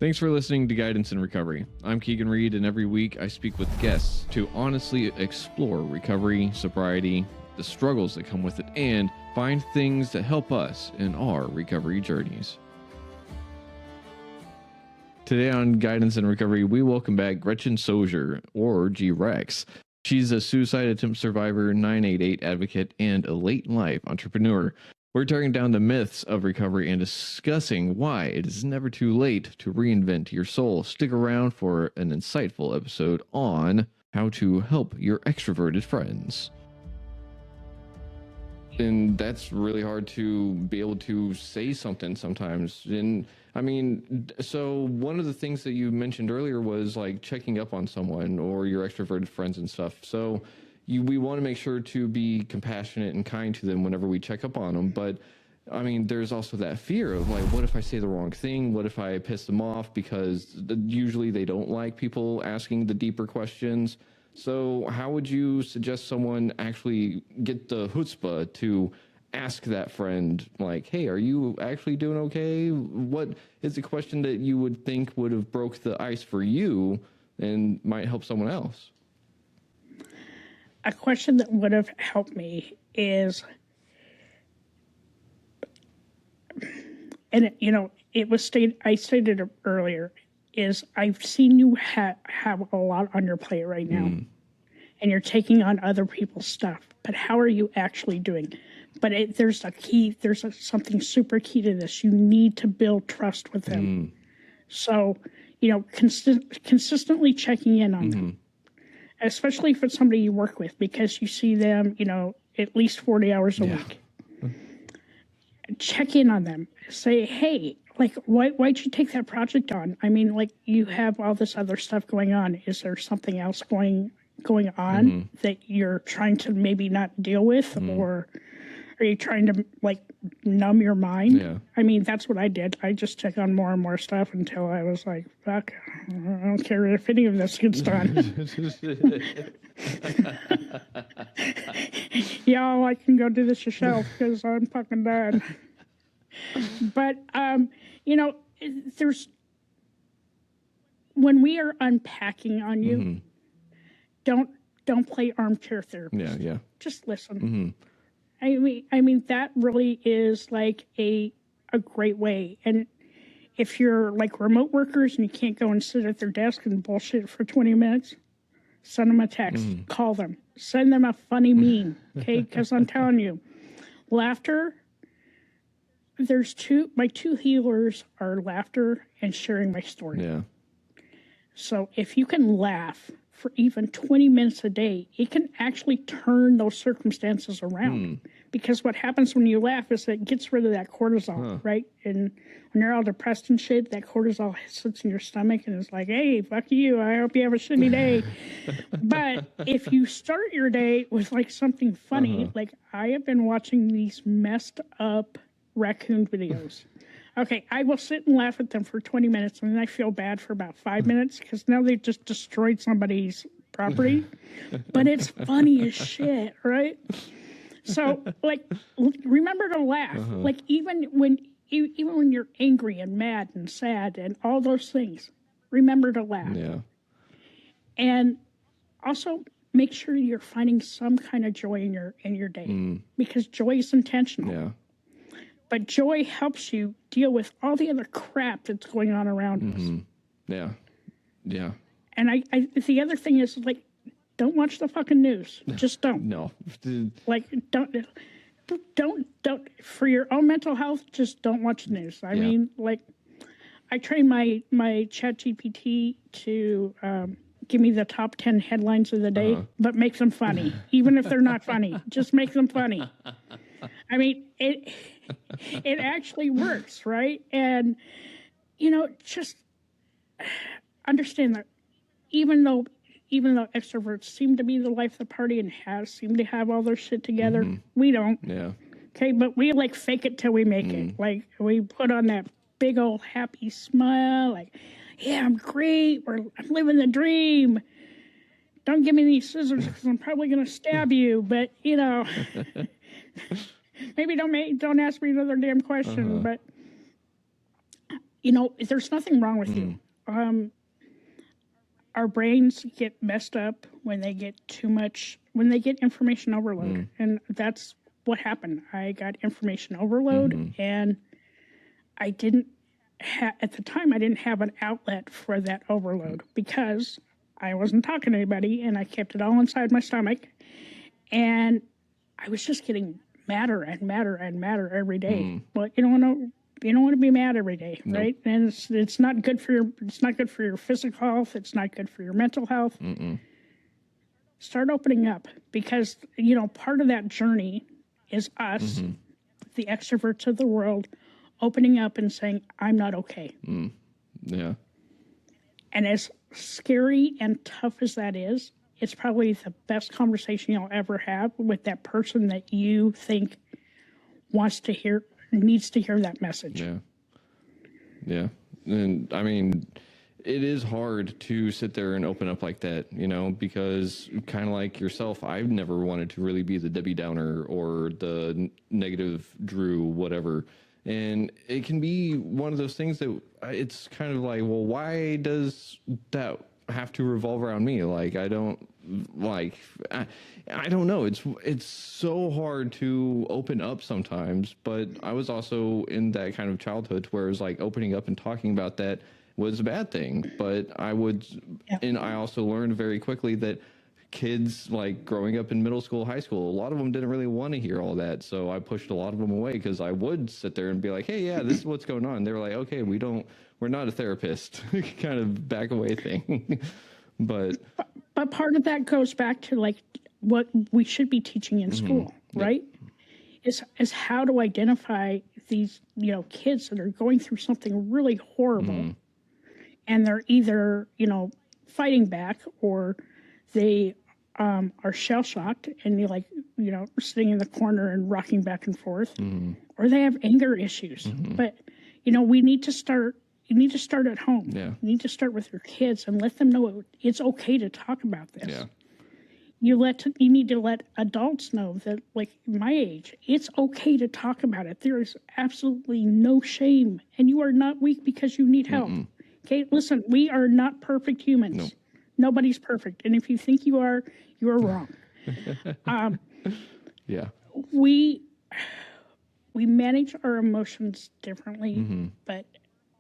Thanks for listening to Guidance in Recovery. I'm Keegan Reed, and every week I speak with guests to honestly explore recovery, sobriety, the struggles that come with it, and find things that help us in our recovery journeys. Today on Guidance in Recovery, we welcome back Gretchen Schoser, or G-Rex. She's a suicide attempt survivor, 988 advocate, and a late-in-life entrepreneur. We're tearing down the myths of recovery and discussing why it is never too late to reinvent your soul. Stick around for an insightful episode on how to help your extroverted friends. And that's really hard to be able to say something sometimes. And I mean, so one of the things that you mentioned earlier was like checking up on someone or your extroverted friends and stuff. So we want to make sure to be compassionate and kind to them whenever we check up on them. But I mean, there's also that fear of like, what if I say the wrong thing? What if I piss them off? Because usually they don't like people asking the deeper questions. So how would you suggest someone actually get the chutzpah to ask that friend, like, hey, are you actually doing okay? What is a question that you would think would have broke the ice for you and might help someone else? A question that would have helped me is, and it was I stated it earlier, is I've seen you have a lot on your plate right now, and you're taking on other people's stuff. But how are you actually doing? But there's a key. There's something super key to this. You need to build trust with them. So, consistently checking in on them. Especially if it's somebody you work with, because you see them, at least 40 hours a week. Check in on them. Say, hey, like, why'd you take that project on? I mean, like, you have all this other stuff going on. Is there something else going on that you're trying to maybe not deal with? Or are you trying to, like, numb your mind? Yeah. I mean, that's what I did. I just took on more and more stuff until I was like, fuck, I don't care if any of this gets done. Y'all, I can go do this yourself because I'm fucking done. But, when we are unpacking on you, don't play armchair therapist. Yeah. Just listen. I mean, that really is like a great way. And if you're like remote workers and you can't go and sit at their desk and bullshit for 20 minutes, send them a text, call them, send them a funny meme, okay? Because I'm telling you, laughter, my two healers are laughter and sharing my story. Yeah. So if you can laugh for even 20 minutes a day, it can actually turn those circumstances around. Because what happens when you laugh is it gets rid of that cortisol, right? And when you're all depressed and shit, that cortisol sits in your stomach and it's like, hey, fuck you, I hope you have a shitty day. But if you start your day with like something funny, like I have been watching these messed up raccoon videos. Okay, I will sit and laugh at them for 20 minutes, and then I feel bad for about 5 minutes because now they've just destroyed somebody's property. But it's funny as shit, right? So, like, remember to laugh. Like, even when you're angry and mad and sad and all those things, remember to laugh. Yeah. And also make sure you're finding some kind of joy in your day, because joy is intentional. Yeah. But joy helps you deal with all the other crap that's going on around us. Yeah. Yeah. And I the other thing is, like, don't watch the fucking news. Just don't. No. Like, don't, for your own mental health, just don't watch the news. I mean, like, I train my ChatGPT to give me the top 10 headlines of the day, but make them funny. Even if they're not funny, just make them funny. I mean, it actually works, right? And, just understand that even though extroverts seem to be the life of the party and seem to have all their shit together, we don't. Yeah. Okay, but we like fake it till we make it. Like, we put on that big old happy smile, like, yeah, I'm great, I'm living the dream. Don't give me these scissors because I'm probably going to stab you, but, maybe don't ask me another damn question, but there's nothing wrong with you. Our brains get messed up when they get when they get information overload. And that's what happened. I got information overload, and I didn't at the time, I didn't have an outlet for that overload because I wasn't talking to anybody, and I kept it all inside my stomach. And I was just getting madder and madder and madder every day. But you don't want to be mad every day, right? And it's not good for your physical health. It's not good for your mental health. Start opening up, because part of that journey is us, the extroverts of the world, opening up and saying, I'm not okay. Yeah. And as scary and tough as that is, it's probably the best conversation you'll ever have with that person that you think needs to hear that message. Yeah. Yeah. And I mean, it is hard to sit there and open up like that, because kind of like yourself, I've never wanted to really be the Debbie Downer or the negative Drew, whatever. And it can be one of those things that it's kind of like, well, why does that have to revolve around me? Like, I don't know. It's so hard to open up sometimes, but I was also in that kind of childhood where it was like opening up and talking about that was a bad thing. But and I also learned very quickly that kids, like growing up in middle school, high school, a lot of them didn't really want to hear all that. So I pushed a lot of them away, because I would sit there and be like, hey, yeah, this is what's going on. They were like, okay, we're not a therapist, kind of back away thing. But part of that goes back to like what we should be teaching in school, right? Is how to identify these, kids that are going through something really horrible, and they're either, fighting back, or they are shell-shocked and you're like, sitting in the corner and rocking back and forth, or they have anger issues. But, we need to start, you need to start at home. Yeah. You need to start with your kids and let them know it's okay to talk about this. Yeah. You need to let adults know that, like my age, it's okay to talk about it. There is absolutely no shame, and you are not weak because you need help. Okay, listen, we are not perfect humans. No. Nobody's perfect, and if you think you are wrong. Yeah. We manage our emotions differently, but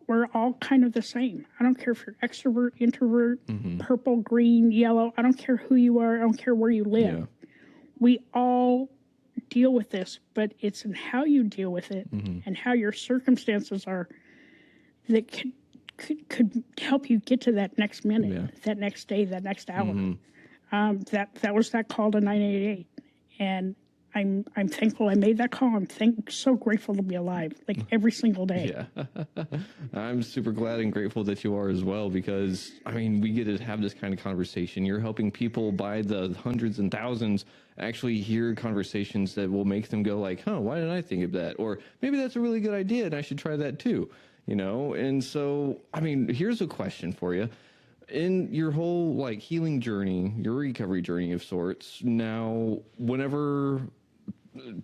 we're all kind of the same. I don't care if you're extrovert, introvert, purple, green, yellow. I don't care who you are. I don't care where you live. Yeah. We all deal with this, but it's in how you deal with it and how your circumstances are that could help you get to that next minute, that next day, that next hour. That was that call to 988, and I'm thankful I made that call. I'm so grateful to be alive, like every single day. Yeah. I'm super glad and grateful that you are as well, because I mean, we get to have this kind of conversation. You're helping people by the hundreds and thousands actually hear conversations that will make them go like, huh, why didn't I think of that? Or maybe that's a really good idea and I should try that too. And so, I mean, here's a question for you. In your whole like healing journey, your recovery journey of sorts, now, whenever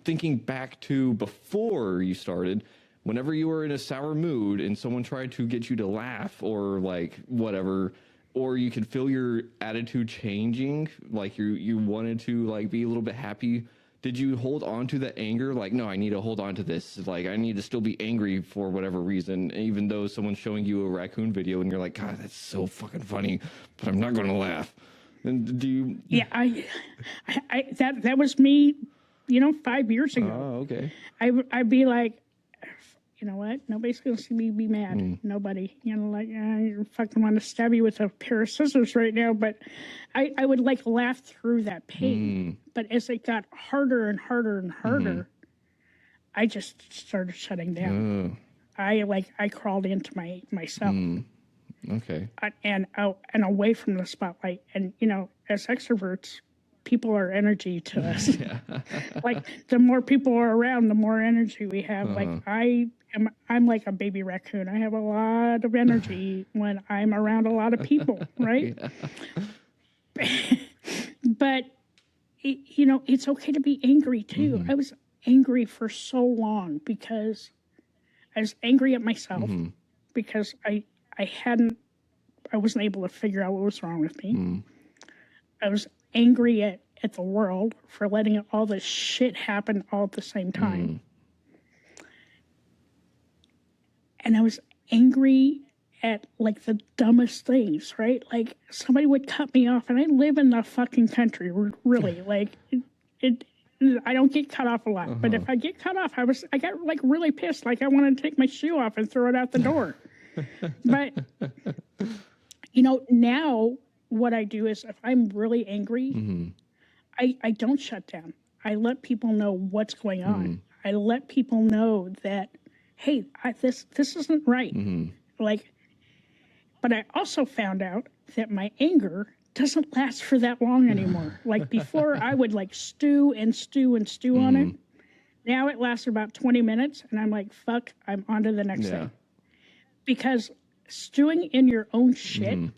thinking back to before you started, whenever you were in a sour mood and someone tried to get you to laugh or like whatever, or you could feel your attitude changing, like you wanted to like be a little bit happy, did you hold on to that anger? Like, no, I need to hold on to this. Like, I need to still be angry for whatever reason, even though someone's showing you a raccoon video and you're like, God, that's so fucking funny, but I'm not going to laugh. And do you? Yeah, that was me, 5 years ago. Oh, okay. I'd be like, you know what? Nobody's going to see me be mad. Nobody. Like, I fucking want to stab you with a pair of scissors right now. But I would like laugh through that pain. But as it got harder and harder and harder, I just started shutting down. I crawled into myself. Okay. And away from the spotlight. And, as extroverts, people are energy to us. Like the more people are around, the more energy we have. Like I'm like a baby raccoon. I have a lot of energy when I'm around a lot of people, right? But it's okay to be angry too. I was angry for so long because I was angry at myself because I wasn't able to figure out what was wrong with me. I was angry at the world for letting all this shit happen all at the same time. And I was angry at like the dumbest things, right? Like somebody would cut me off, and I live in the fucking country, really. Like I don't get cut off a lot, but if I get cut off, I got like really pissed. Like I wanted to take my shoe off and throw it out the door. But you know, now what I do is if I'm really angry, I don't shut down. I let people know what's going on. I let people know that, hey, this isn't right. Like, but I also found out that my anger doesn't last for that long anymore. Like before, I would like stew and stew and stew on it. Now it lasts about 20 minutes, and I'm like, fuck, I'm on to the next thing. Because stewing in your own shit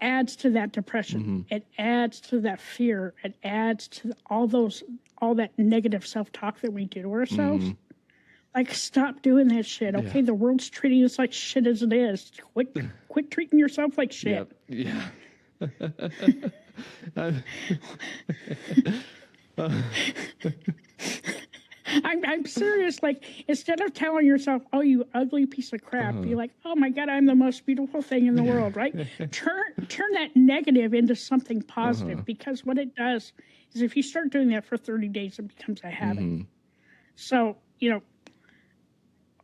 adds to that depression. It adds to that fear. It adds to all that negative self-talk that we do to ourselves. Like, stop doing that shit, okay? The world's treating us like shit as it is. Quit treating yourself like shit. Yeah. I'm serious. Like, instead of telling yourself, oh, you ugly piece of crap, be like, oh my God, I'm the most beautiful thing in the world, right? Turn that negative into something positive, because what it does is if you start doing that for 30 days, it becomes a habit. So, you know,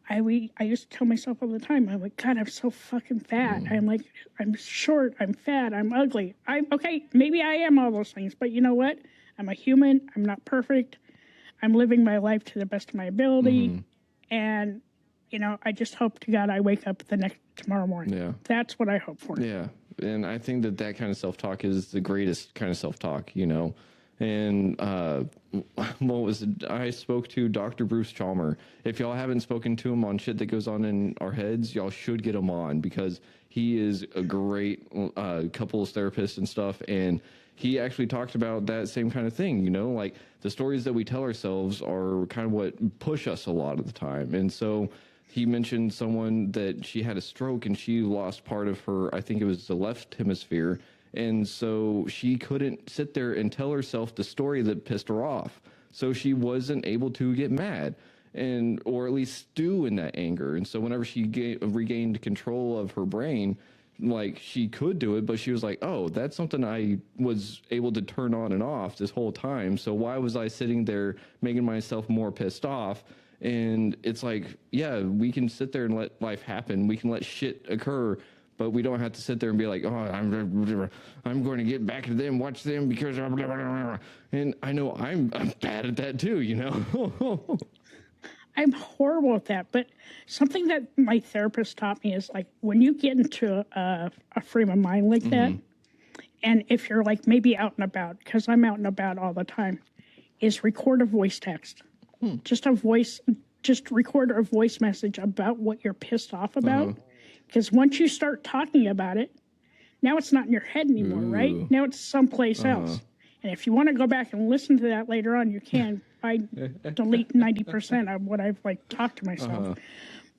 I used to tell myself all the time, I'm like, God, I'm so fucking fat. I'm like, I'm short, I'm fat, I'm ugly. Okay, maybe I am all those things, but you know what? I'm a human, I'm not perfect. I'm living my life to the best of my ability. And, you know, I just hope to God I wake up tomorrow morning. Yeah. That's what I hope for. Yeah. And I think that kind of self-talk is the greatest kind of self-talk, you know. And what was it? I spoke to Dr. Bruce Chalmer. If y'all haven't spoken to him on shit that goes on in our heads, y'all should get him on, because he is a great couples therapist and stuff. And he actually talked about that same kind of thing, you know, like the stories that we tell ourselves are kind of what push us a lot of the time. And so he mentioned someone that she had a stroke and she lost part of her, I think it was the left hemisphere. And so she couldn't sit there and tell herself the story that pissed her off. So she wasn't able to get mad, or at least stew in that anger. And so whenever she regained control of her brain, like she could do it, but she was like, oh, that's something I was able to turn on and off this whole time. So why was I sitting there making myself more pissed off? And it's like, yeah, we can sit there and let life happen. We can let shit occur, but we don't have to sit there and be like, oh, I'm going to get back at them, watch them because, and I know I'm bad at that too, you know? I'm horrible at that. But something that my therapist taught me is like when you get into a frame of mind like that, and if you're like maybe out and about, because I'm out and about all the time, is record a voice text. Just record a voice message about what you're pissed off about. Because once you start talking about it, now it's not in your head anymore, right? Now it's someplace else. And if you want to go back and listen to that later on, you can. I delete 90% of what I've like talked to myself.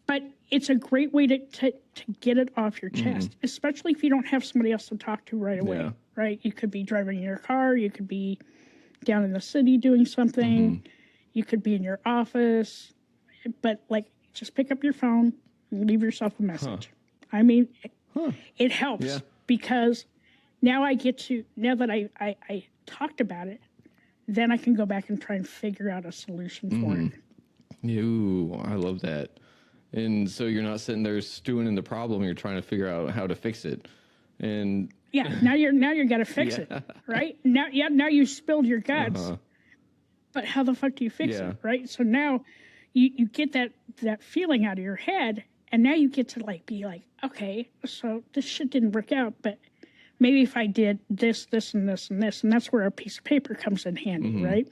But it's a great way to get it off your chest, especially if you don't have somebody else to talk to right away, right? You could be driving in your car. You could be down in the city doing something. You could be in your office. But like, just pick up your phone and leave yourself a message. I mean, it helps because now now that I talked about it, then I can go back and try and figure out a solution for it. Ooh, I love that. And so you're not sitting there stewing in the problem. You're trying to figure out how to fix it. And now you got to fix it, right? Now you spilled your guts, but how the fuck do you fix it, right? So now you get that feeling out of your head, and now you get to like be like, okay, so this shit didn't work out, but maybe if I did this, this, and this, and this, and that's where a piece of paper comes in handy, right?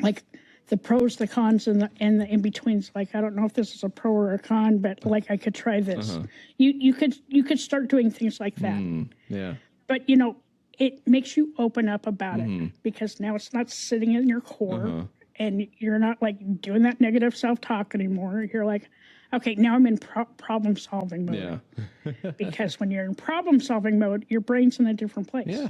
Like the pros, the cons, and the in-betweens. Like, I don't know if this is a pro or a con, but like I could try this. You could start doing things like that. But, you know, it makes you open up about it because now it's not sitting in your core and you're not like doing that negative self-talk anymore. You're like, Okay, now I'm in problem solving mode. Yeah. Because when you're in problem solving mode, your brain's in a different place. Yeah.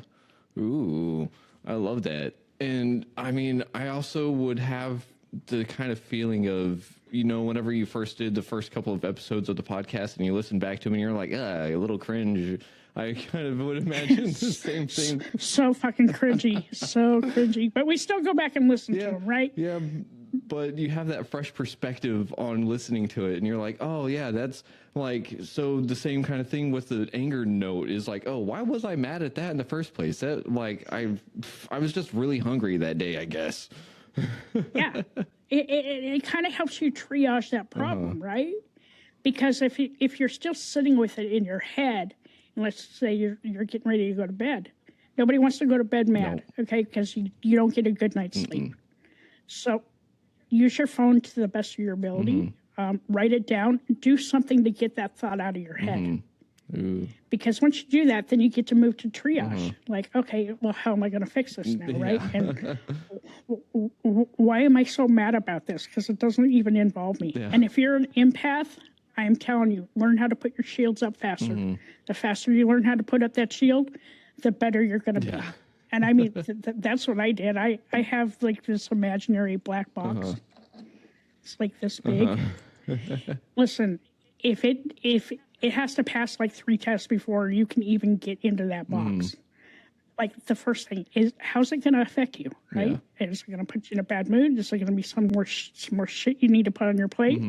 Ooh, I love that. And I mean, I also would have the kind of feeling of, you know, whenever you first did the first couple of episodes of the podcast and you listen back to them and you're like, a little cringe. I kind of would imagine the same thing. So fucking cringy. So cringy. But we still go back and listen to them, right? Yeah. But you have that fresh perspective on listening to it and you're like, oh yeah, that's like, so the same kind of thing with the anger note is like, oh, why was I mad at that in the first place? That like, I was just really hungry that day, I guess. Yeah. It kind of helps you triage that problem, right? Because if you're still sitting with it in your head, and let's say you're getting ready to go to bed, nobody wants to go to bed mad, okay? Because you don't get a good night's sleep. So use your phone to the best of your ability. Write it down. Do something to get that thought out of your head. Because once you do that, then you get to move to triage. Like, okay, well, how am I going to fix this now, right? And why am I so mad about this? Because it doesn't even involve me. And if you're an empath, I am telling you, learn how to put your shields up faster. The faster you learn how to put up that shield, the better you're going to be. And I mean, that's what I did. I have like this imaginary black box. It's like this big. Listen, if it has to pass like 3 tests before you can even get into that box. Like the first thing is, how's it going to affect you, right? Is it going to put you in a bad mood? Is there going to be some more shit you need to put on your plate?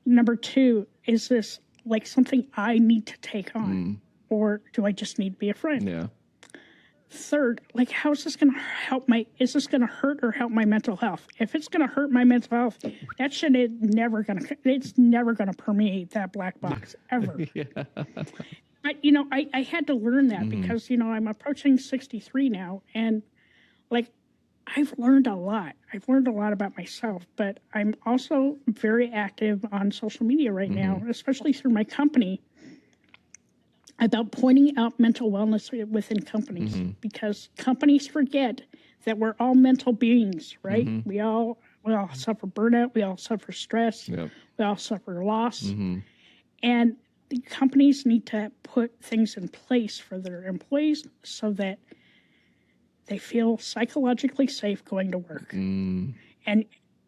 Number 2, is this like something I need to take on? Or do I just need to be a friend? Yeah. Third, like, how is this going to help is this going to hurt or help my mental health? If it's going to hurt my mental health, that shit is never going to permeate that black box ever. But, you know, I had to learn that because, you know, I'm approaching 63 now and like, I've learned a lot. I've learned a lot about myself, but I'm also very active on social media right now, especially through my company, about pointing out mental wellness within companies because companies forget that we're all mental beings, right? We all suffer burnout. We all suffer stress. We all suffer loss. And the companies need to put things in place for their employees so that they feel psychologically safe going to work. And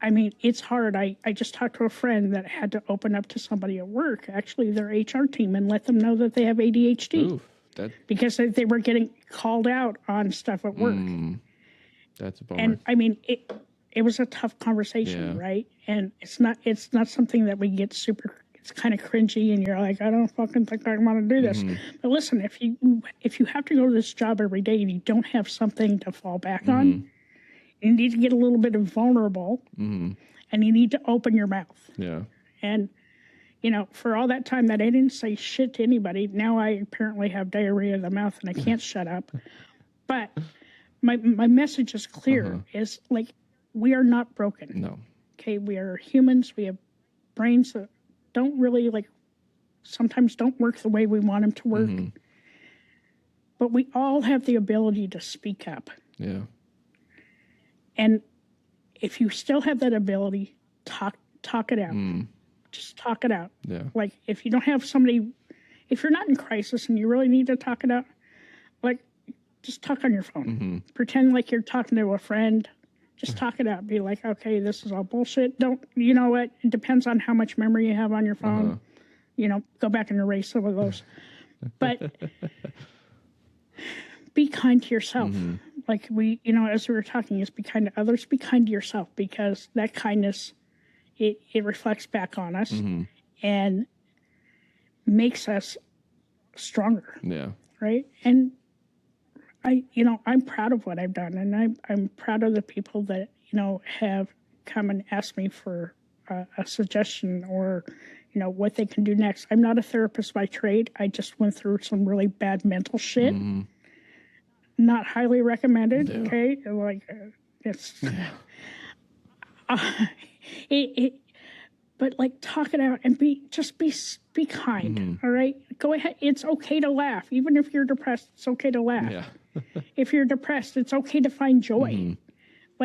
I mean, it's hard. I just talked to a friend that had to open up to somebody at work, actually their HR team, and let them know that they have ADHD because they were getting called out on stuff at work. That's a bummer. And I mean, it was a tough conversation, right? And it's not something that we get super. It's kind of cringy, and you're like, I don't fucking think I want to do this. But listen, if you have to go to this job every day and you don't have something to fall back on, you need to get a little bit vulnerable, and you need to open your mouth. Yeah. And, you know, for all that time that I didn't say shit to anybody, now I apparently have diarrhea of the mouth and I can't shut up. But my message is clear, is like, we are not broken. No. Okay, we are humans. We have brains that don't really, like, sometimes don't work the way we want them to work. But we all have the ability to speak up. Yeah. And if you still have that ability, talk it out. Just talk it out. Yeah. Like, if you don't have somebody, if you're not in crisis and you really need to talk it out, like, just talk on your phone. Pretend like you're talking to a friend. Just talk it out. Be like, okay, this is all bullshit. You know what? It depends on how much memory you have on your phone. You know, go back and erase some of those. But be kind to yourself. Like you know, as we were talking, is be kind to others, be kind to yourself, because that kindness, it reflects back on us and makes us stronger. Yeah. Right. And I'm proud of what I've done, and I'm proud of the people that, you know, have come and asked me for a suggestion or, you know, what they can do next. I'm not a therapist by trade. I just went through some really bad mental shit. Not highly recommended. Yeah. Okay, like it's. But like, talk it out and be kind. All right, go ahead. It's okay to laugh, even if you're depressed. It's okay to laugh. Yeah. If you're depressed, it's okay to find joy.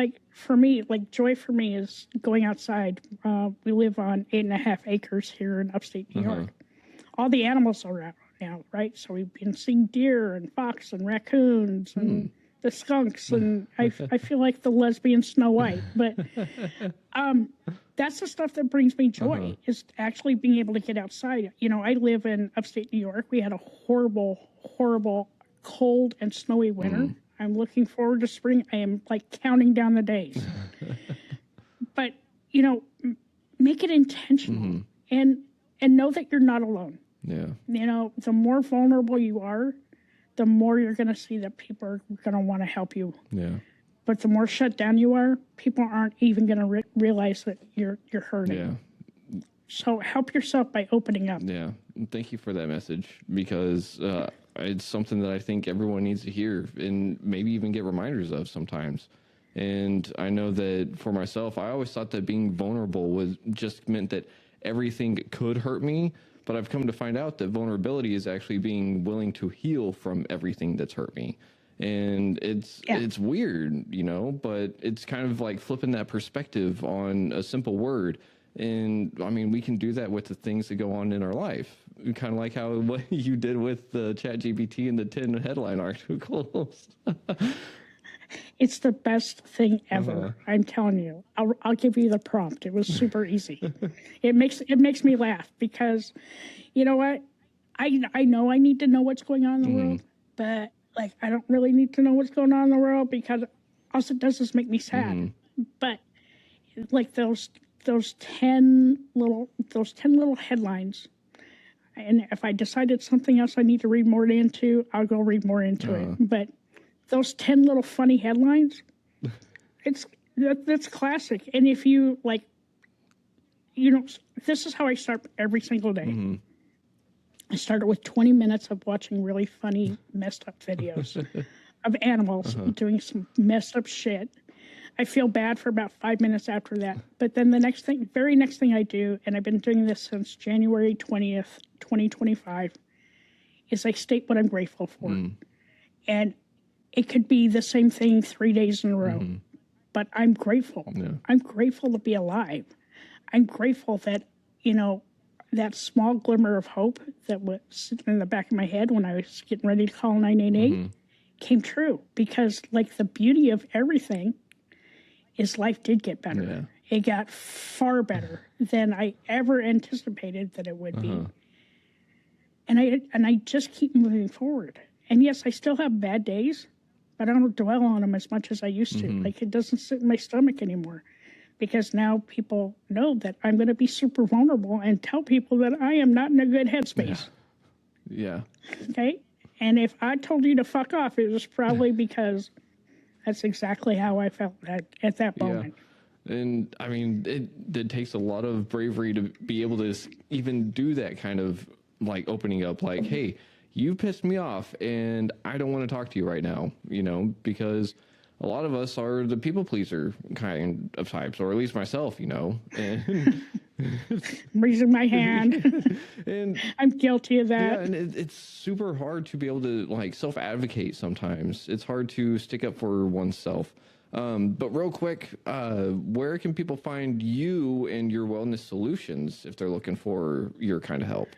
like for me, like joy for me is going outside. We live on 8.5 acres here in upstate New York. All the animals are out now, right? So we've been seeing deer and fox and raccoons and the skunks, and I feel like the lesbian Snow White. But that's the stuff that brings me joy, is actually being able to get outside. You know, I live in upstate New York. We had a horrible, horrible, cold and snowy winter. I'm looking forward to spring. I am like counting down the days. But, you know, make it intentional and know that you're not alone. Yeah. You know, the more vulnerable you are, the more you're going to see that people are going to want to help you. Yeah. But the more shut down you are, people aren't even going to realize that you're hurting. Yeah. So help yourself by opening up. Yeah. Thank you for that message, because it's something that I think everyone needs to hear and maybe even get reminders of sometimes. And I know that for myself, I always thought that being vulnerable was just meant that everything could hurt me. But I've come to find out that vulnerability is actually being willing to heal from everything that's hurt me. And it's weird, you know, but it's kind of like flipping that perspective on a simple word. And I mean, we can do that with the things that go on in our life. Kind of like how what you did with the ChatGPT and the 10 headline articles. It's the best thing ever. I'm telling you. I'll give you the prompt. It was super easy. It makes me laugh because, you know what? I know I need to know what's going on in the world, but like I don't really need to know what's going on in the world, because all it does is make me sad. But like those 10 little headlines. And if I decided something else I need to read more into, I'll go read more into it. But those 10 little funny headlines, that's classic. And if you like, you know, this is how I start every single day. I started with 20 minutes of watching really funny, messed up videos of animals doing some messed up shit. I feel bad for about 5 minutes after that. But then the very next thing I do, and I've been doing this since January 20th, 2025, is I state what I'm grateful for. And it could be the same thing 3 days in a row, but I'm grateful. Yeah. I'm grateful to be alive. I'm grateful that, you know, that small glimmer of hope that was sitting in the back of my head when I was getting ready to call 988 came true, because like the beauty of everything is life did get better. Yeah. It got far better than I ever anticipated that it would be. And I just keep moving forward. And yes, I still have bad days, but I don't dwell on them as much as I used to. Like it doesn't sit in my stomach anymore, because now people know that I'm going to be super vulnerable and tell people that I am not in a good headspace. Yeah. Okay. And if I told you to fuck off, it was probably because that's exactly how I felt at that moment. Yeah. And I mean, it takes a lot of bravery to be able to even do that kind of like opening up, like, hey, you pissed me off and I don't want to talk to you right now, you know, because a lot of us are the people pleaser kind of types, or at least myself, you know. And I'm raising my hand. And I'm guilty of that. Yeah, and it's super hard to be able to like self-advocate sometimes. It's hard to stick up for oneself. But real quick, where can people find you and your wellness solutions if they're looking for your kind of help?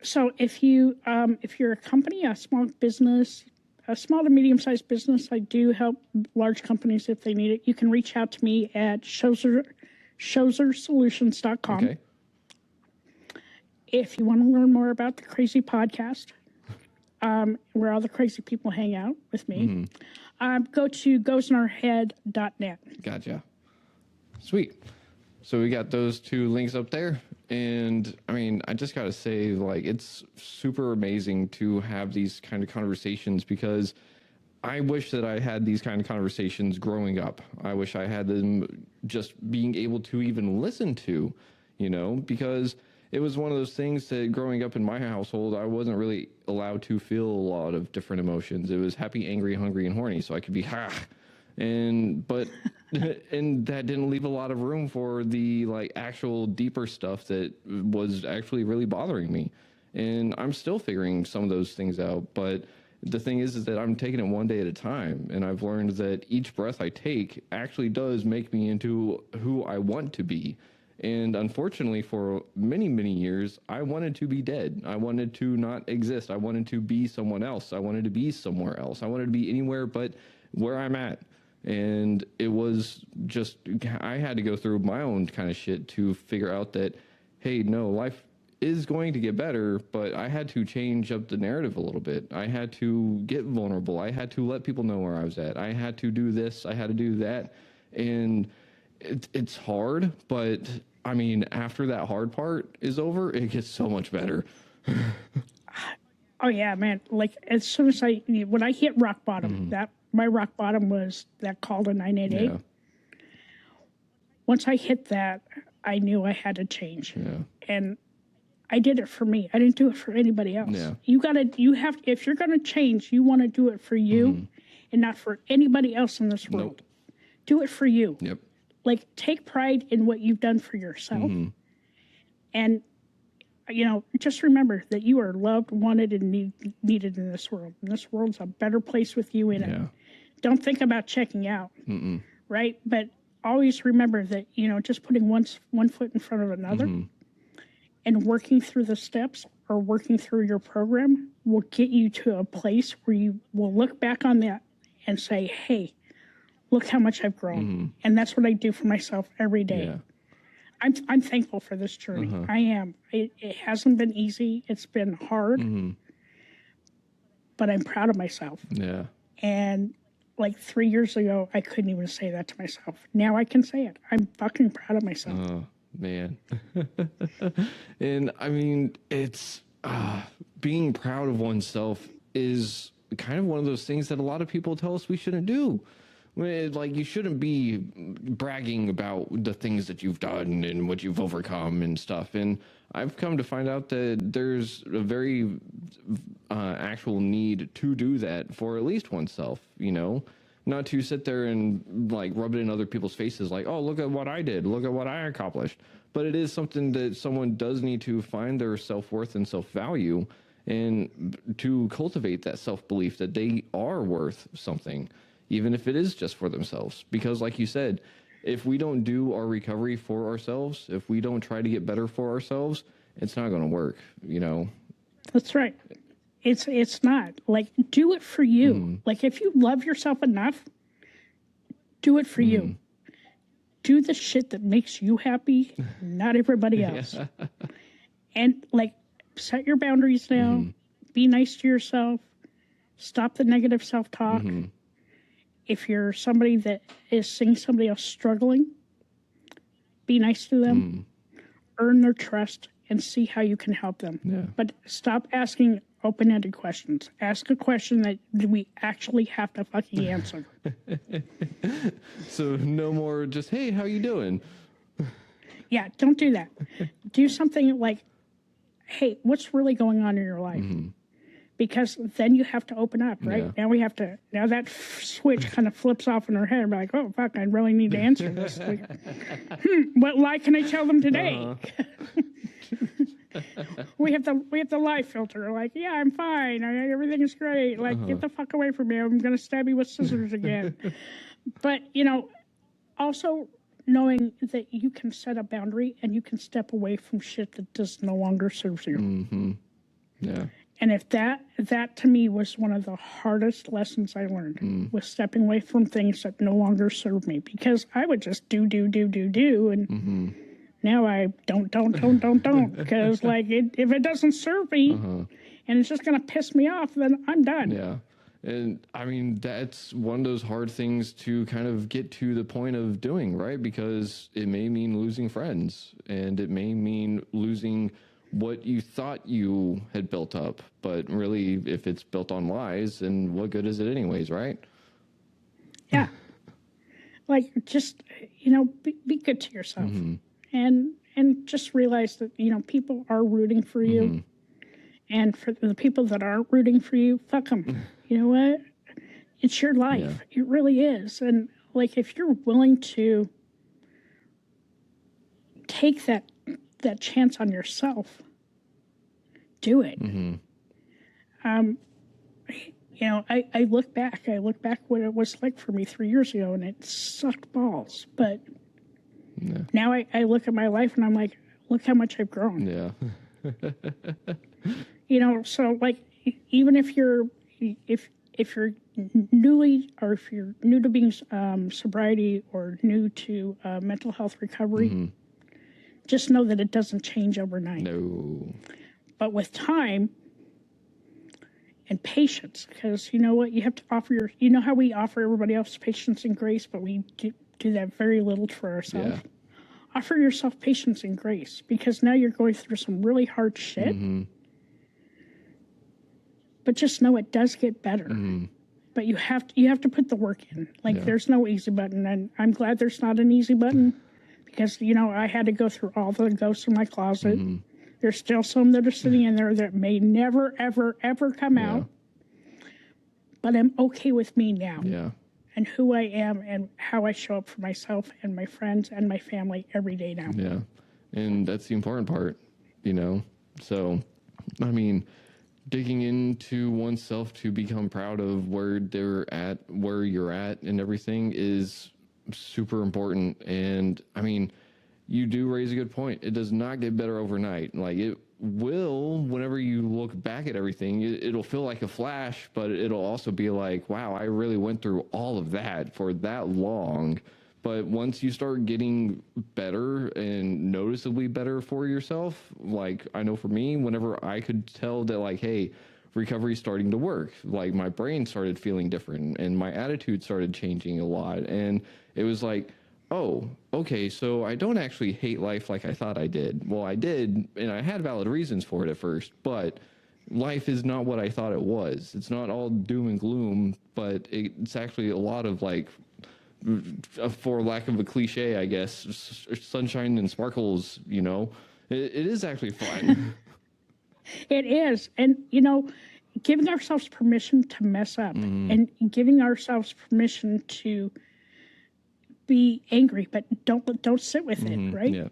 So if you're a company, a small business, a small to medium-sized business, I do help large companies if they need it. You can reach out to me at Schosersolutions.com. Okay. If you want to learn more about the Crazy Podcast, where all the crazy people hang out with me, go to goesinOurhead.net. Gotcha. Sweet. So we got those two links up there. And I mean, I just got to say, like, it's super amazing to have these kind of conversations, because I wish that I had these kind of conversations growing up. I wish I had them just being able to even listen to, you know, because it was one of those things that growing up in my household, I wasn't really allowed to feel a lot of different emotions. It was happy, angry, hungry, and horny. So I could be but and that didn't leave a lot of room for the like actual deeper stuff that was actually really bothering me. And I'm still figuring some of those things out, but the thing is that I'm taking it one day at a time. And I've learned that each breath I take actually does make me into who I want to be. And unfortunately, for many, many years, I wanted to be dead. I wanted to not exist. I wanted to be someone else. I wanted to be somewhere else. I wanted to be anywhere but where I'm at. And it was just, I had to go through my own kind of shit to figure out that, hey, no, life is going to get better, but I had to change up the narrative a little bit. I had to get vulnerable. I had to let people know where I was at. I had to do this. I had to do that. And it's hard, but I mean, after that hard part is over, it gets so much better. Oh yeah, man. Like as soon as when I hit rock bottom, that my rock bottom was that call to 988. Yeah. Once I hit that, I knew I had to change. Yeah. And I did it for me. I didn't do it for anybody else. Yeah. If you're going to change, you want to do it for you and not for anybody else in this world. Nope. Do it for you. Yep. Like, take pride in what you've done for yourself. And, just remember that you are loved, wanted, and needed in this world. And this world's a better place with you in it. Don't think about checking out, right? But always remember that, just putting one foot in front of another and working through the steps or working through your program will get you to a place where you will look back on that and say, hey, look how much I've grown. And that's what I do for myself every day. Yeah. I'm thankful for this journey. I am. It hasn't been easy. It's been hard. But I'm proud of myself. Yeah. And like 3 years ago, I couldn't even say that to myself. Now I can say it. I'm fucking proud of myself. Oh, man. And I mean, it's being proud of oneself is kind of one of those things that a lot of people tell us we shouldn't do. Like, you shouldn't be bragging about the things that you've done and what you've overcome and stuff. And I've come to find out that there's a very actual need to do that for at least oneself, not to sit there and like rub it in other people's faces like, oh, look at what I did. Look at what I accomplished. But it is something that someone does need to find their self-worth and self-value and to cultivate that self-belief that they are worth something, even if it is just for themselves. Because like you said, if we don't do our recovery for ourselves, if we don't try to get better for ourselves, it's not going to work, That's right. It's not. Like, do it for you. Like, if you love yourself enough, do it for you. Do the shit that makes you happy, not everybody else. And like, set your boundaries down. Be nice to yourself. Stop the negative self-talk. If you're somebody that is seeing somebody else struggling, be nice to them, earn their trust, and see how you can help them. Yeah. But stop asking open-ended questions. Ask a question that we actually have to fucking answer. So no more just, hey, how you doing? Yeah, don't do that. Do something like, hey, what's really going on in your life? Because then you have to open up, right? Yeah. Now that switch kind of flips off in our head. We're like, oh, fuck, I really need to answer this. Like, what lie can I tell them today? We have the lie filter. Like, yeah, I'm fine. Everything is great. Like, get the fuck away from me. I'm going to stab you with scissors again. But, also knowing that you can set a boundary and you can step away from shit that does no longer serve you. Yeah. And if that to me was one of the hardest lessons I learned, was stepping away from things that no longer serve me, because I would just do, and now I don't, because like if it doesn't serve me and it's just gonna piss me off, then I'm done. Yeah. And I mean, that's one of those hard things to kind of get to the point of doing, right? Because it may mean losing friends, and it may mean losing what you thought you had built up. But really, if it's built on lies, then what good is it anyways, right? Yeah. Like, just, be good to yourself. And just realize that, people are rooting for you. And for the people that aren't rooting for you, fuck them. You know what? It's your life. Yeah. It really is. And, like, if you're willing to take that chance on yourself, do it. I look back what it was like for me 3 years ago, and it sucked balls. But now I look at my life and I'm like, look how much I've grown. Yeah. So like, even if you're newly, or if you're new to being sobriety, or new to mental health recovery, just know that it doesn't change overnight. No. But with time and patience, because you know what, you have to offer how we offer everybody else patience and grace, but we do that very little for ourselves. Yeah. Offer yourself patience and grace, because now you're going through some really hard shit. But just know it does get better. But you have to put the work in. Like, there's no easy button, and I'm glad there's not an easy button, because I had to go through all the ghosts in my closet. There's still some that are sitting in there that may never, ever, ever come out. But I'm okay with me now. Yeah. And who I am and how I show up for myself and my friends and my family every day now. Yeah. And that's the important part, So, I mean, digging into oneself to become proud of where you're at and everything is super important. And I mean, you do raise a good point. It does not get better overnight. Like, it will, whenever you look back at everything, it'll feel like a flash, but it'll also be like, wow, I really went through all of that for that long. But once you start getting better and noticeably better for yourself, like, I know for me, whenever I could tell that, like, hey, recovery's starting to work, like, my brain started feeling different and my attitude started changing a lot. And it was like, oh, okay, so I don't actually hate life like I thought I did. Well, I did, and I had valid reasons for it at first, but life is not what I thought it was. It's not all doom and gloom, but it's actually a lot of, like, for lack of a cliche, I guess, sunshine and sparkles, it is actually fun. It is. And, giving ourselves permission to mess up and giving ourselves permission to be angry, but don't sit with it, right? Yeah.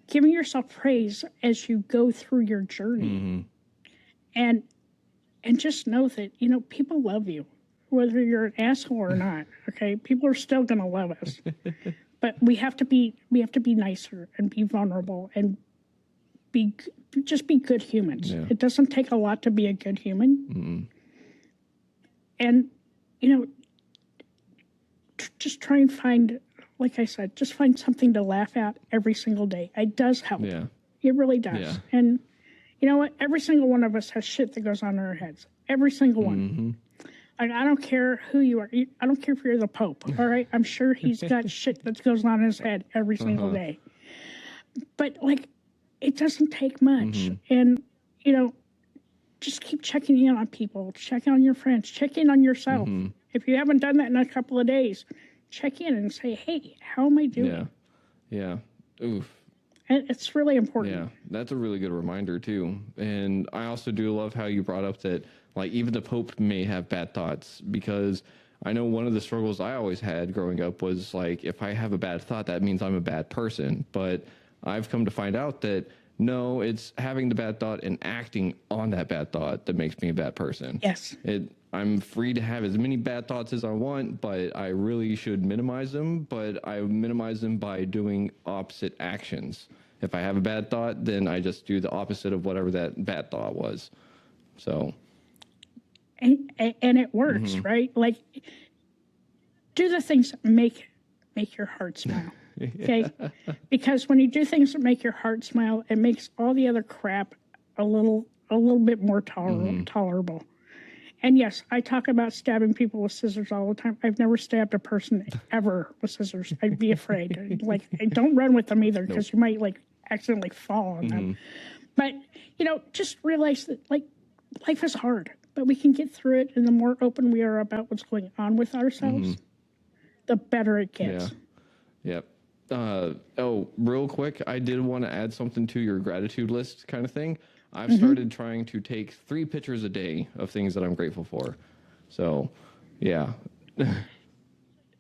Giving yourself praise as you go through your journey. And just know that, people love you, whether you're an asshole or not. Okay, people are still going to love us, but we have to be nicer and be vulnerable and just be good humans. Yeah. It doesn't take a lot to be a good human. And just try and find, like I said, just find something to laugh at every single day. It does help. Yeah. It really does. Yeah. And you know what? Every single one of us has shit that goes on in our heads. Every single one. Like, I don't care who you are. I don't care if you're the Pope. All right. I'm sure he's got shit that goes on in his head every single day. But, like, it doesn't take much. And, just keep checking in on people. Check on your friends. Check in on yourself. If you haven't done that in a couple of days, check in and say, hey, how am I doing? Yeah. Oof. And it's really important. Yeah, that's a really good reminder, too. And I also do love how you brought up that, like, even the Pope may have bad thoughts, because I know one of the struggles I always had growing up was, like, if I have a bad thought, that means I'm a bad person. But I've come to find out that, no, it's having the bad thought and acting on that bad thought that makes me a bad person. Yes. I'm free to have as many bad thoughts as I want, but I really should minimize them. But I minimize them by doing opposite actions. If I have a bad thought, then I just do the opposite of whatever that bad thought was. So. And it works, right? Like, do the things that make your heart smile. Okay? Because when you do things that make your heart smile, it makes all the other crap a little bit more tolerable. And yes, I talk about stabbing people with scissors all the time. I've never stabbed a person ever with scissors. I'd be afraid. Like, don't run with them either, because you might, like, accidentally fall on them. But, just realize that, like, life is hard, but we can get through it. And the more open we are about what's going on with ourselves, the better it gets. Yeah. Yep. Real quick, I did want to add something to your gratitude list kind of thing. I've started trying to take 3 pictures a day of things that I'm grateful for. So, yeah.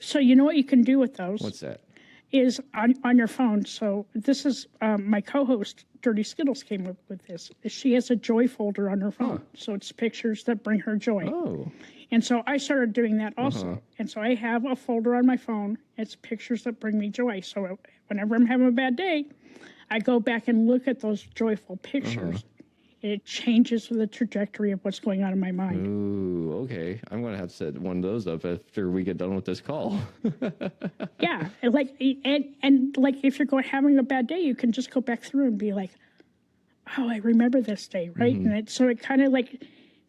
So you know what you can do with those? What's that? is on your phone. So this is my co-host, Dirty Skittles, came up with this. She has a joy folder on her phone. So it's pictures that bring her joy. Oh. And so I started doing that also. And so I have a folder on my phone. It's pictures that bring me joy. So whenever I'm having a bad day, I go back and look at those joyful pictures. It changes the trajectory of what's going on in my mind. Ooh, okay. I'm going to have to set one of those up after we get done with this call. Yeah. And like if you're having a bad day, you can just go back through and be like, oh, I remember this day, right? And so it kind of like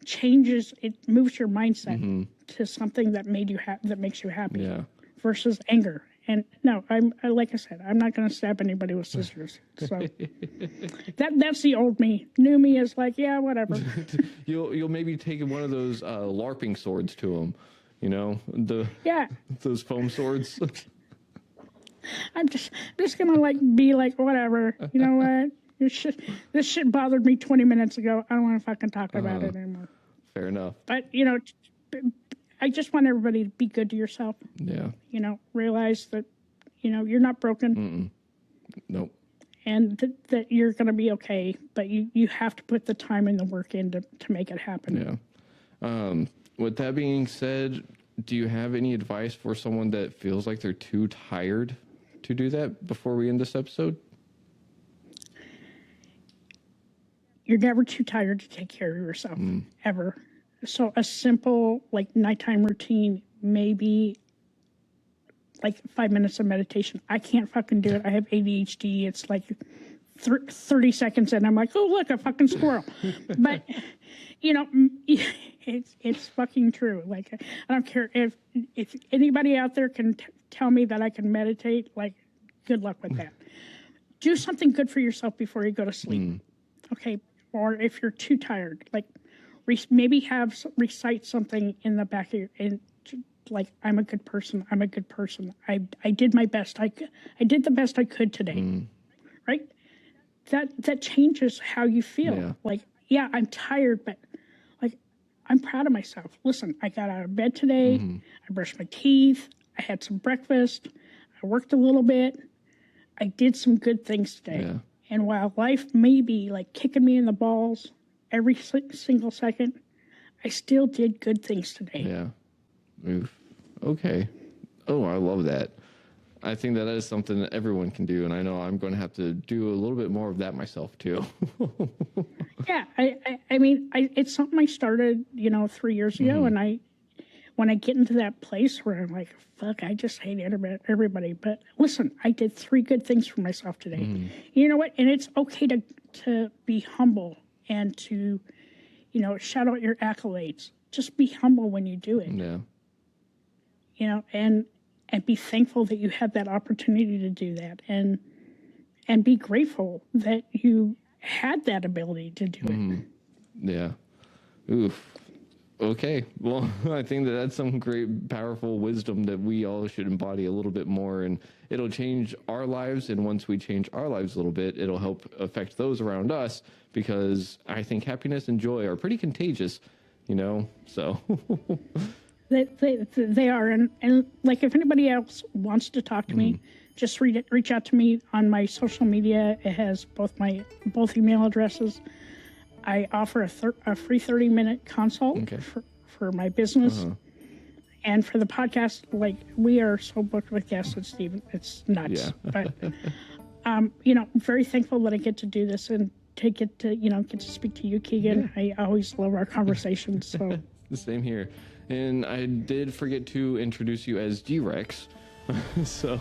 changes, it moves your mindset to something that that makes you happy versus anger. And no, like I said, I'm not going to stab anybody with scissors. So that's the old me. New me is like, yeah, whatever. You'll maybe take one of those LARPing swords to them, you know, those foam swords. I'm just gonna like be like, whatever. You know what? This shit bothered me 20 minutes ago. I don't want to fucking talk about it anymore. Fair enough. But you know, I just want everybody to be good to yourself. Yeah. You know, realize that, you know, you're not broken. Nope. And that you're going to be okay, but you have to put the time and the work in to make it happen. Yeah. With that being said, do you have any advice for someone that feels like they're too tired to do that before we end this episode? You're never too tired to take care of yourself, ever. So a simple, like, nighttime routine, maybe like 5 minutes of meditation. I can't fucking do it. I have ADHD. It's like 30 seconds and I'm like, oh, look, a fucking squirrel. But, you know, it's fucking true. Like, I don't care if anybody out there can tell me that I can meditate, like, good luck with that. Do something good for yourself before you go to sleep. Okay. Or if you're too tired, like, maybe recite something in the back of like, I'm a good person. I'm a good person. I did my best. I did the best I could today. Right? That changes how you feel. Yeah. Like, yeah, I'm tired, but like, I'm proud of myself. Listen, I got out of bed today. I brushed my teeth. I had some breakfast. I worked a little bit. I did some good things today. Yeah. And while life may be like kicking me in the balls every single second, I still did good things today. Yeah. Oof. Okay. Oh, I love that. I think that is something that everyone can do, and I know I'm going to have to do a little bit more of that myself too. Yeah, I mean, it's something I started, 3 years ago, and when I get into that place where I'm like, fuck, I just hate everybody. But listen, I did 3 good things for myself today. You know what? And it's okay to be humble and to, shout out your accolades. Just be humble when you do it. Yeah. And be thankful that you had that opportunity to do that, and be grateful that you had that ability to do it. Yeah. Oof. Okay. Well, I think that's some great, powerful wisdom that we all should embody a little bit more, and it'll change our lives. And once we change our lives a little bit, it'll help affect those around us, because I think happiness and joy are pretty contagious, so. They are. And like, if anybody else wants to talk to me, just reach out to me on my social media. It has both email addresses. I offer a free 30-minute consult for my business. And for the podcast, like, we are so booked with guests, it's nuts. Yeah. But, very thankful that I get to do this and get to speak to you, Keegan. Yeah. I always love our conversations. So the same here. And I did forget to introduce you as G-Rex. So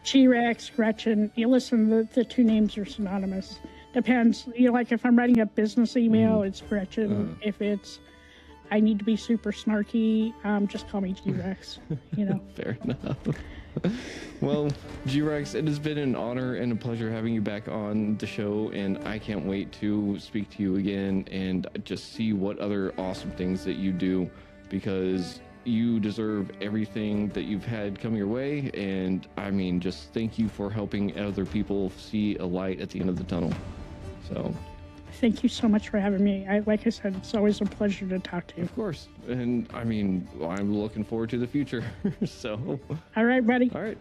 G-Rex, Gretchen. You listen, the 2 names are synonymous. Depends. Like, if I'm writing a business email, it's Gretchen. If it's I need to be super snarky, just call me G-Rex. Fair enough. Well, G-Rex, it has been an honor and a pleasure having you back on the show, and I can't wait to speak to you again and just see what other awesome things that you do, because you deserve everything that you've had come your way. And I mean, just thank you for helping other people see a light at the end of the tunnel. So thank you so much for having me. Like I said, it's always a pleasure to talk to you. Of course. And I mean, I'm looking forward to the future. So all right, buddy. All right.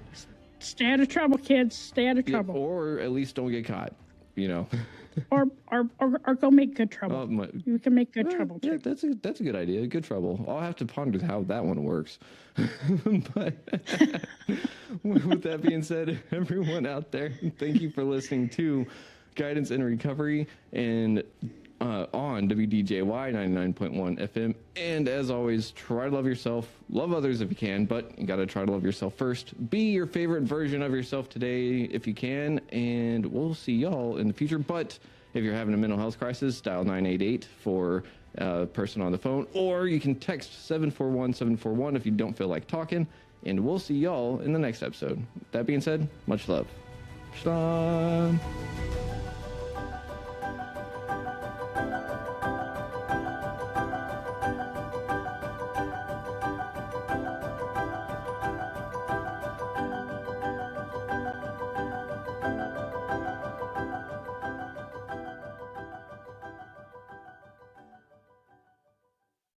Stay out of trouble, kids. Stay out of Yeah, trouble. or at least don't get caught, you know. or go make good trouble. You can make good trouble too. Yeah, that's a good idea. Good trouble. I'll have to ponder how that one works. But with that being said, everyone out there, thank you for listening to Guidance in Recovery and on WDJY 99.1 FM. And as always, try to love yourself, love others if you can, but you got to try to love yourself first. Be your favorite version of yourself today if you can, and we'll see y'all in the future. But if you're having a mental health crisis, dial 988 for a person on the phone, or you can text 741-741 if you don't feel like talking, and we'll see y'all in the next episode. That being said, much love. Shalom.